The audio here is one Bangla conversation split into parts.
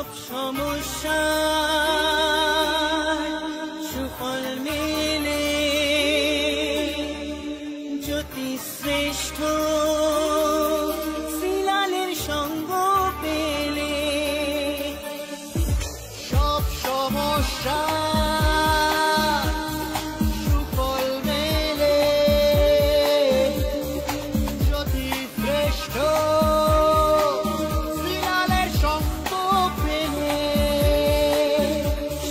সব সমস্যা সুফল মেলে জ্যোতি শ্রেষ্ঠ শ্রীলালের সঙ্গ পেলে। সব সমস্যা সুফল মেলে জ্যোতি শ্রেষ্ঠ শ্রীলালের সঙ্গ পেলে।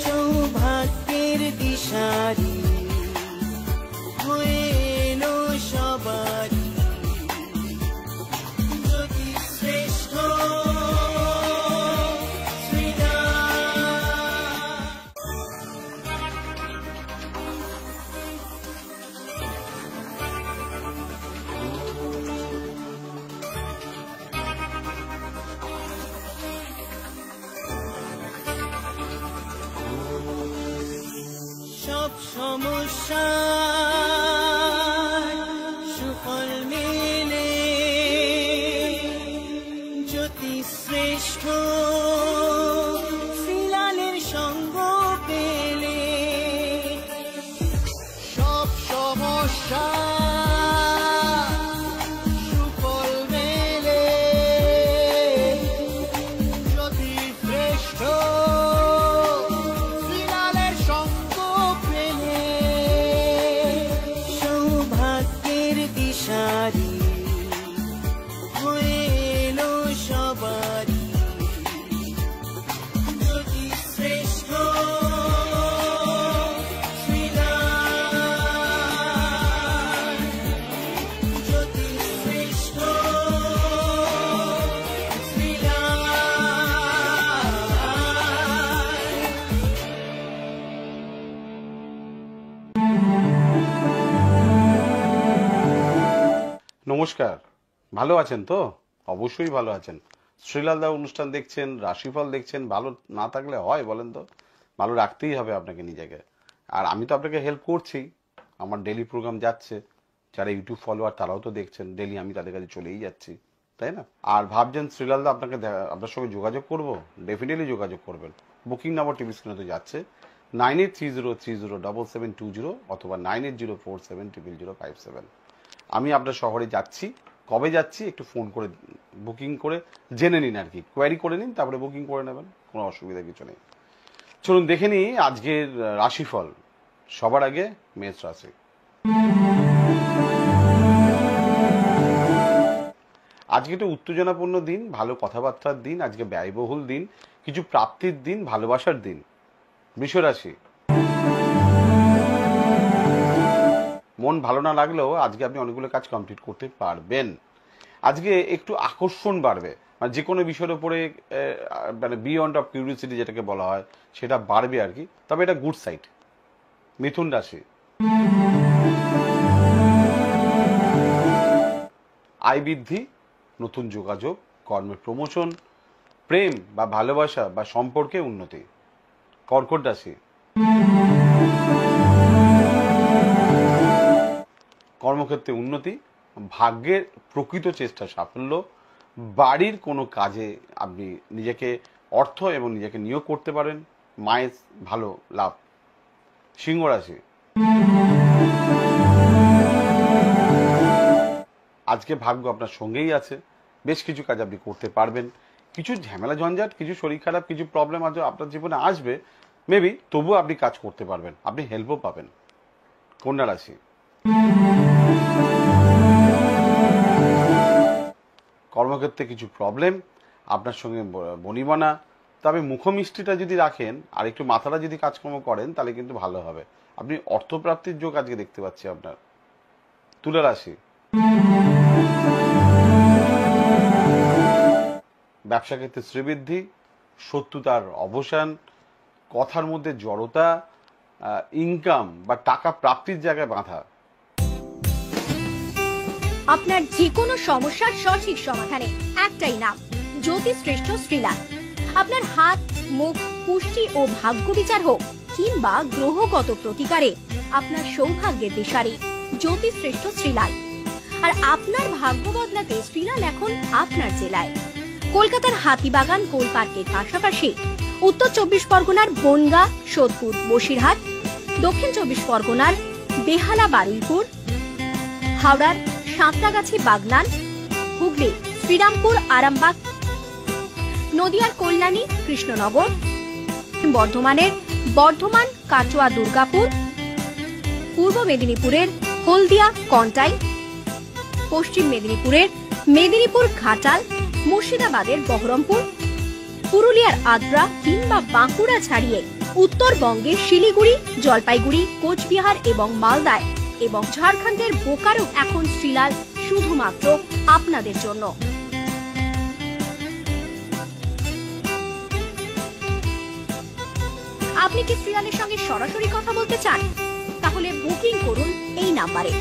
সৌভাগ্যের দিশারি হয়ে এলো সবারই জ্যোতি শ্রেষ্ঠ সব সমস্যা সুফল মেলে জ্যোতি শ্রেষ্ঠ শ্রীলালের সঙ্গ পেলে। সব সমস্যা সুফল মেলে জ্যোতি শ্রেষ্ঠ শ্রীলালের সঙ্গ পেলে। সৌভাগ্যের দিশারি হয়ে এলো সবারই জ্যোতি শ্রেষ্ঠ শ্রীলাল জ্যোতি শ্রেষ্ঠ শ্রীলাল। নমস্কার, ভালো আছেন তো? অবশ্যই ভালো আছেন। শ্রীলাল দা অনুষ্ঠান দেখছেন, রাশিফল দেখছেন, ভালো না থাকলে হয় বলেন তো? ভালো রাখতেই হবে আপনাকে নিজেকে। আর আমি তো আপনাকে হেল্প করছি, আমার ডেলি প্রোগ্রাম যাচ্ছে, যারা ইউটিউব ফলোয়ার তারাও তো দেখছেন, ডেলি আমি তাদের কাছে চলেই যাচ্ছি, তাই না? আর ভাবছেন শ্রীলাল দা আপনার সঙ্গে যোগাযোগ করব, ডেফিনেটলি যোগাযোগ করবেন। বুকিং নাম্বার টিভি স্ক্রিনে তো যাচ্ছে 9830307720 অথবা 9804700057। আমি আপনার শহরে যাচ্ছি, কবে যাচ্ছি একটু ফোন করে বুকিং করে জেনে নিন, আর কি কোয়ারি করে নিন, তারপরে বুকিং করে নেবেন, কোনো অসুবিধা কিছু নেই। চলুন দেখে নিই আজকের রাশিফল। সবার আগে মেষ রাশি। আজকে একটা উত্তেজনাপূর্ণ দিন, ভালো কথাবার্তার দিন, আজকে ব্যয়বহুল দিন, কিছু প্রাপ্তির দিন, ভালোবাসার দিন। বৃষ রাশি। মন ভালো না লাগলেও আজকে আপনি অনেকগুলো কাজ কমপ্লিট করতে পারবেন। আজকে একটু আকর্ষণ বাড়বে, মানে যে কোনো বিষয়ের উপরে মানে বিয়ন্ড অফ কিউরিওসিটি যেটাকে বলা হয় সেটা বাড়বে আর কি, তবে এটা গুড সাইড। মিথুন রাশি। আয় বৃদ্ধি, নতুন যোগাযোগ, কর্মের প্রমোশন, প্রেম বা ভালোবাসা বা সম্পর্কে উন্নতি। কর্কট রাশি। কর্মক্ষেত্রে উন্নতি, ভাগ্যের প্রকৃত চেষ্টা সাফল্য, বাড়ির কোনো কাজে আপনি নিজেকে অর্থ এবং নিজেকে নিয়োগ করতে পারেন, মায়ের ভালো লাভ। সিংহ রাশি। আজকে ভাগ্য আপনার সঙ্গেই আছে, বেশ কিছু কাজ আপনি করতে পারবেন। কিছু ঝামেলা ঝঞ্ঝাট, কিছু শরীর খারাপ, কিছু প্রবলেম আজ আপনার জীবনে আসবে মেবি, তবুও আপনি কাজ করতে পারবেন, আপনি হেল্পও পাবেন। কন্যা রাশি। কর্মক্ষেত্রে কিছু প্রবলেম, আপনার সঙ্গে বনিবনা, তবে মুখমিষ্টিটা যদি রাখেন আর একটু মাথাটা যদি কাজকর্ম করেন তাহলে কিন্তু ভালো হবে। আপনি অর্থপ্রাপ্তির যোগ আজকে দেখতে পাচ্ছি আপনার। তুলা রাশি। ব্যবসা ক্ষেত্রে শ্রীবৃদ্ধি, শত্রুতার অবসান, কথার মধ্যে জড়তা, ইনকাম বা টাকা প্রাপ্তির জায়গায় বাধা। আপনার যে কোনো সমস্যার সঠিক সমাধানে একটাই নাম, জ্যোতিশ্রেষ্ঠ শ্রীলাল। আপনার হাত, মুখ, পুষ্টি ও ভাগ্য বিচার হোক কিংবা গ্রহগত প্রতিকারে আপনার সৌভাগ্যের দিশারি জ্যোতিশ্রেষ্ঠ শ্রীলাল। আর আপনার ভাগ্য বদলাতে শ্রীলাল এখন আপনার জেলায়। কলকাতার হাতিবাগান গোল পার্কের পাশাপাশি উত্তর 24 পরগনার বনগাঁ, সোদপুর, বসিরহাট, দক্ষিণ 24 পরগনার বেহালা, বারুইপুর, হাওড়ার সাঁতরাগাছি, বাগনান, হুগলি শ্রীরামপুর, আরামবাগ, নদিয়ার কল্যাণী, কৃষ্ণনগর, বর্ধমানের বর্ধমান, কাটোয়া, দুর্গাপুর, পূর্ব মেদিনীপুরের হলদিয়া, কন্টাই, পশ্চিম মেদিনীপুরের মেদিনীপুর, ঘাটাল, মুর্শিদাবাদের বহরমপুর, পুরুলিয়ার আদ্রা কিংবা বাঁকুড়া ছাড়িয়ে উত্তরবঙ্গের শিলিগুড়ি, জলপাইগুড়ি, কোচবিহার এবং মালদায় এবং ঝাড়খণ্ডের বোকারো এখন শ্রীলাল শুধুমাত্র আপনাদের জন্য। আপনি কি শ্রীলালের সঙ্গে সরাসরি কথা বলতে চান? তাহলে বুকিং করুন এই নাম্বারে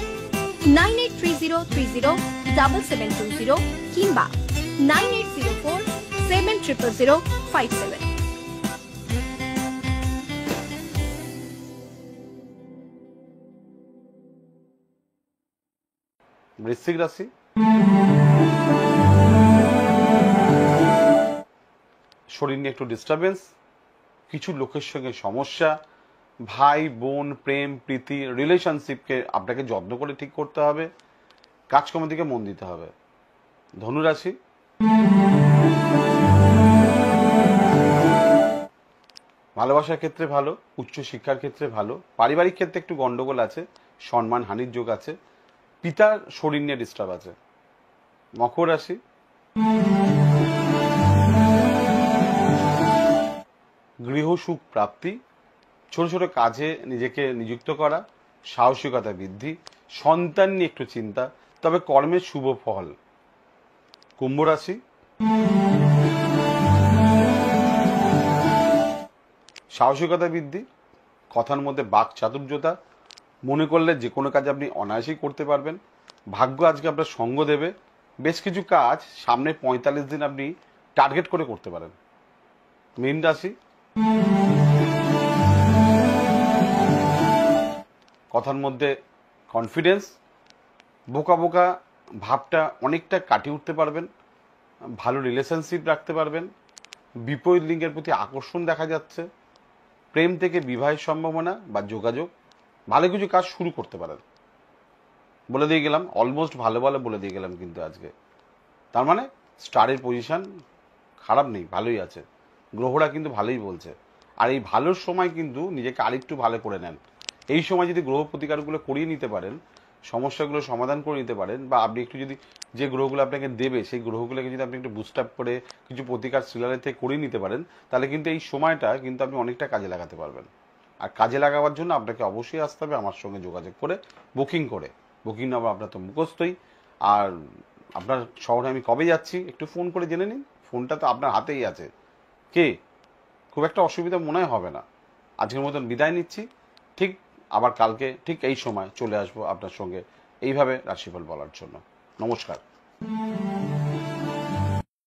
9830307720 কিংবা 9804700057। বৃশ্চিক রাশি, শরীর নিয়ে একটু ডিস্টারবেন্স, কিছু লোকের সঙ্গে সমস্যা, ভাই বোন, প্রেম প্রীতি, রিলেশনশিপকে আপনাকে যত্ন করে ঠিক করতে হবে, কাজকর্মের দিকে মন দিতে হবে। ধনুরাশি, ভালোবাসার ক্ষেত্রে ভালো, উচ্চ শিক্ষার ক্ষেত্রে ভালো, পারিবারিক ক্ষেত্রে একটু গন্ডগোল আছে, সম্মান হানির যোগ আছে, পিতার শরীর নিয়ে ডিস্টার্ব আছে। মকর রাশি, গৃহসুখ প্রাপ্তি, ছোট ছোট কাজে নিজেকে নিযুক্ত করা, সাহসিকতা বৃদ্ধি, সন্তান নিয়ে একটু চিন্তা, তবে কর্মের শুভ ফল। কুম্ভ রাশি, সাহসিকতা বৃদ্ধি, কথার মধ্যে বাক চাতুর্যতা, মনে করলে যে কোনো কাজ আপনি অনায়াসেই করতে পারবেন। ভাগ্য আজকে আপনার সঙ্গ দেবে, বেশ কিছু কাজ সামনে 45 দিন আপনি টার্গেট করে করতে পারেন। মীন রাশি, কথার মধ্যে কনফিডেন্স, বোকা বোকা ভাবটা অনেকটা কাটিয়ে উঠতে পারবেন, ভালো রিলেশনশিপ রাখতে পারবেন, বিপরীত লিঙ্গের প্রতি আকর্ষণ দেখা যাচ্ছে, প্রেম থেকে বিবাহের সম্ভাবনা বা যোগাযোগ, ভালো কিছু কাজ শুরু করতে পারেন। বলে দিয়ে গেলাম, অলমোস্ট ভালো ভালো বলে দিয়ে গেলাম কিন্তু আজকে। তার মানে স্টারের পজিশন খারাপ নেই, ভালোই আছে, গ্রহরা কিন্তু ভালোই বলছে। আর এই ভালোর সময় কিন্তু নিজেকে আরেকটু ভালো করে নেন। এই সময় যদি গ্রহ প্রতিকারগুলো করিয়ে নিতে পারেন, সমস্যাগুলো সমাধান করে নিতে পারেন, বা আপনি একটু যদি যে গ্রহগুলো আপনাকে দেবে সেই গ্রহগুলোকে যদি আপনি একটু বুস্ট আপ করে কিছু প্রতিকার শ্রীলালের থেকে করিয়ে নিতে পারেন, তাহলে কিন্তু এই সময়টা কিন্তু আপনি অনেকটা কাজে লাগাতে পারবেন। আর কাজে লাগাবার জন্য আপনাকে অবশ্যই আসতে হবে আমার সঙ্গে যোগাযোগ করে, বুকিং করে। বুকিং নাম্বার আপনার তো মুখস্থই। আর আপনার শহরে আমি কবে যাচ্ছি একটু ফোন করে জেনে নিন, ফোনটা তো আপনার হাতেই আছে। কে, খুব একটা অসুবিধা মনে হবে না। আজকের মতন বিদায় নিচ্ছি, ঠিক আবার কালকে ঠিক এই সময় চলে আসবো আপনার সঙ্গে এইভাবে রাশিফল বলার জন্য। নমস্কার।